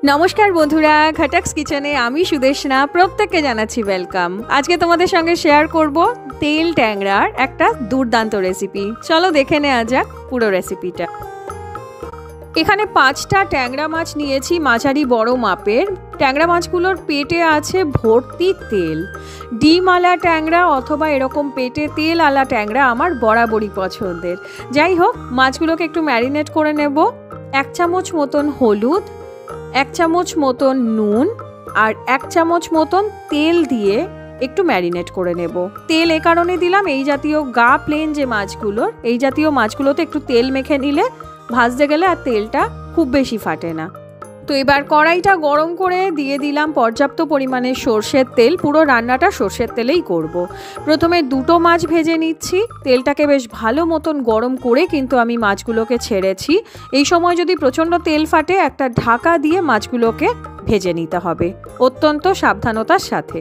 নমস্কার বন্ধুরা, ঘাটাক্স কিচেনে আমি সুদেশনা প্রত্যেককে জানাচ্ছি ওয়েলকাম। আজকে তোমাদের সঙ্গে শেয়ার করব তেল ট্যাংরার একটা দুর্দান্ত রেসিপি। চলো দেখে নেওয়া যাক পুরো রেসিপিটা। এখানে 5টা ট্যাংরা মাছ নিয়েছি, মাঝারি বড় মাপের। ট্যাংরা মাছগুলোর পেটে আছে ভর্তি তেল। ডিম আলা ট্যাংরা অথবা এরকম পেটে তেল আলা ট্যাংরা আমার বরাবরই পছন্দের। যাই হোক, মাছগুলোকে একটু ম্যারিনেট করে নেব। 1 চামচ মতন হলুদ, 1 চামচ মতন নুন আর 1 চামচ মতন তেল দিয়ে একটু ম্যারিনেট করে নেব। তেল এ কারণে দিলাম, এই জাতীয় গা প্লেন যে মাছগুলোর, এই জাতীয় মাছগুলোতে একটু তেল মেখে নিলে ভাজতে গেলে আর তেলটা খুব বেশি ফাটে না। তো এবার কড়াইটা গরম করে দিয়ে দিলাম পর্যাপ্ত পরিমাণে সর্ষের তেল। পুরো রান্নাটা সর্ষের তেলেই করব। প্রথমে 2টো মাছ ভেজে নিচ্ছি। তেলটাকে বেশ ভালো মতন গরম করে কিন্তু আমি মাছগুলোকে ছেড়েছি। এই সময় যদি প্রচণ্ড তেল ফাটে, একটা ঢাকা দিয়ে মাছগুলোকে ভেজে নিতে হবে অত্যন্ত সাবধানতার সাথে।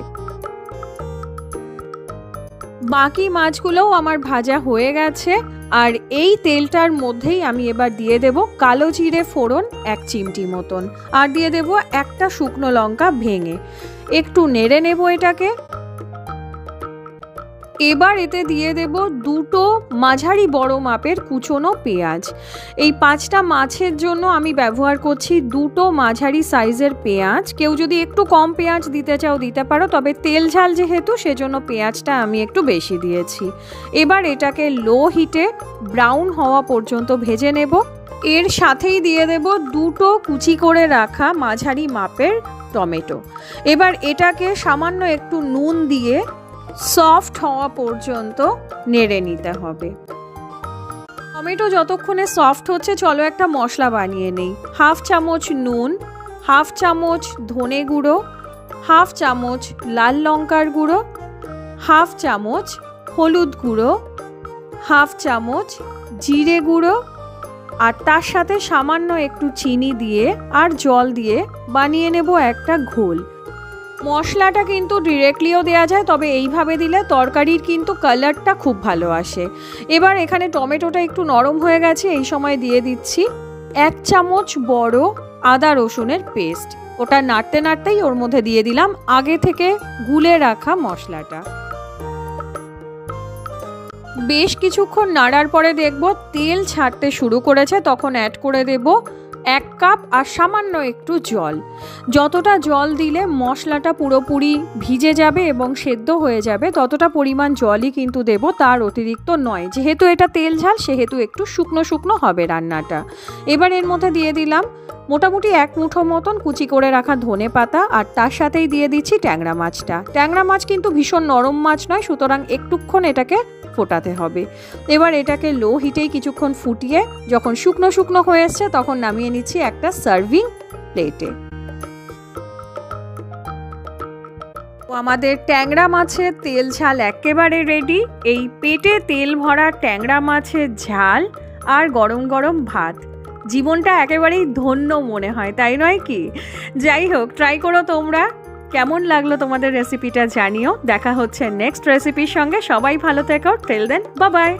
বাকি মাছগুলোও আমার ভাজা হয়ে গেছে। আর এই তেলটার মধ্যেই আমি এবার দিয়ে দেব কালো জিরে ফোড়ন 1 চিমটি মতন, আর দিয়ে দেব একটা শুকনো লঙ্কা ভেঙে। একটু নেড়ে নেব এটাকে। এবার এতে দিয়ে দেব 2টো মাঝারি বড় মাপের কুচনো পেঁয়াজ। এই 5টা মাছের জন্য আমি ব্যবহার করছি 2টো মাঝারি সাইজের পেঁয়াজ। কেউ যদি একটু কম পেঁয়াজ দিতে চাও দিতে পারো, তবে তেল ঝাল যেহেতু সেজন্য পেঁয়াজটা আমি একটু বেশি দিয়েছি। এবার এটাকে লো হিটে ব্রাউন হওয়া পর্যন্ত ভেজে নেব। এর সাথেই দিয়ে দেব 2টো কুচি করে রাখা মাঝারি মাপের টমেটো। এবার এটাকে সামান্য একটু নুন দিয়ে সফট হওয়া পর্যন্ত নেড়ে নিতে হবে। টমেটো যতক্ষণে সফট হচ্ছে, চলো একটা মশলা বানিয়ে নেই। 1/2 চামচ নুন, 1/2 চামচ ধনে গুঁড়ো, 1/2 চামচ লাল লঙ্কার গুঁড়ো, 1/2 চামচ হলুদ গুঁড়ো, 1/2 চামচ জিরে গুঁড়ো, আর তার সাথে সামান্য একটু চিনি দিয়ে আর জল দিয়ে বানিয়ে নেব একটা ঘোল। মশলাটা কিন্তু ডিরেক্টলিও দেওয়া যায়, তবে এইভাবে দিলে তরকারির কিন্তু কালারটা খুব ভালো আসে। এবার এখানে টমেটোটা একটু নরম হয়ে গেছে, এই সময় দিয়ে দিচ্ছি 1 চামচ বড় আদা রসুনের পেস্ট। ওটা নাড়তে নাড়তেই ওর মধ্যে দিয়ে দিলাম আগে থেকে গুলে রাখা মশলাটা। বেশ কিছুক্ষণ নাড়ার পরে দেখব তেল ছাড়তে শুরু করেছে, তখন অ্যাড করে দেব 1 কাপ আর সামান্য একটু জল। যতটা জল দিলে মশলাটা পুরোপুরি ভিজে যাবে এবং সেদ্ধ হয়ে যাবে, ততটা পরিমাণ জলই কিন্তু দেব, তার অতিরিক্ত নয়। যেহেতু এটা তেল ঝাল, সেহেতু একটু শুকনো শুকনো হবে রান্নাটা। এবার এর মধ্যে দিয়ে দিলাম মোটামুটি 1 মুঠো মতন কুচি করে রাখা ধনে পাতা, আর তার সাথেই দিয়ে দিচ্ছি ট্যাংরা মাছটা। ট্যাংরা মাছ কিন্তু ভীষণ নরম মাছ নয়, সুতরাং একটুক্ষণ এটাকে ফোটাতে হবে। এবার এটাকে লো হিটেই কিছুক্ষণ ফুটিয়ে যখন শুকনো শুকনো হয়ে এসছে, তখন নামিয়ে নিচ্ছি একটা সার্ভিং প্লেটে। আমাদের ট্যাংরা মাছের তেল ঝাল একেবারে রেডি। এই পেটে তেল ভরা ট্যাংরা মাছের ঝাল আর গরম গরম ভাত, জীবনটা একেবারেই ধন্য মনে হয়, তাই নয় কি? যাই হোক, ট্রাই করো তোমরা। কেমন লাগলো তোমাদের রেসিপিটা জানিও। দেখা হচ্ছে নেক্সট রেসিপির সঙ্গে। সবাই ভালো থেকো। Till then, bye by.